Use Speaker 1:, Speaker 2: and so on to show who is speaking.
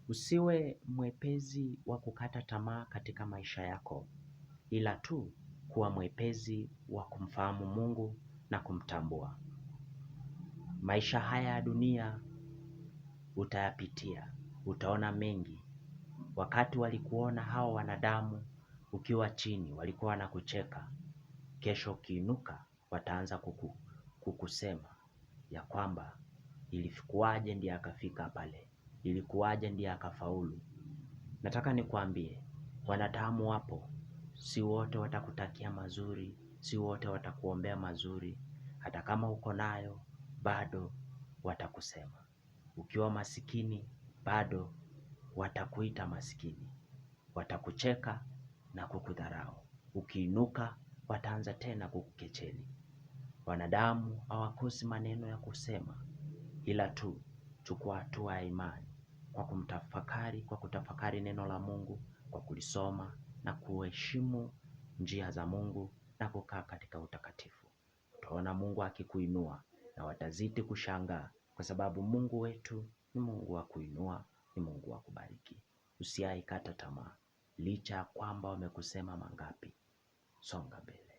Speaker 1: Usiwe mwepesi wa kukata tamaa katika maisha yako, ila tu kuwa mwepesi wa kumfahamu Mungu na kumtambua. Maisha haya ya dunia utayapitia, utaona mengi. Wakati walikuona hao wanadamu ukiwa chini, walikuwa wanakucheka. Kesho ukiinuka wataanza kukusema ya kwamba ilikuwaje ndiye akafika pale, ilikuwaje ndiye akafaulu. Nataka nikuambie, wanadamu wapo, si wote watakutakia mazuri, si wote watakuombea mazuri. Hata kama uko nayo, bado watakusema. Ukiwa masikini, bado watakuita masikini. Watakucheka na kukudharau. Ukiinuka, wataanza tena kukukejeli. Wanadamu hawakosi maneno ya kusema, ila tu chukua hatua ya imani kwa kutafakari neno la Mungu, kwa kulisoma na kuheshimu njia za Mungu na kukaa katika utakatifu. Utaona Mungu akikuinua na watazidi kushangaa, kwa sababu Mungu wetu ni Mungu wa kuinua, ni Mungu wa kubariki. Usiwahi kata tamaa, licha ya kwamba wamekusema mangapi. Songa mbele.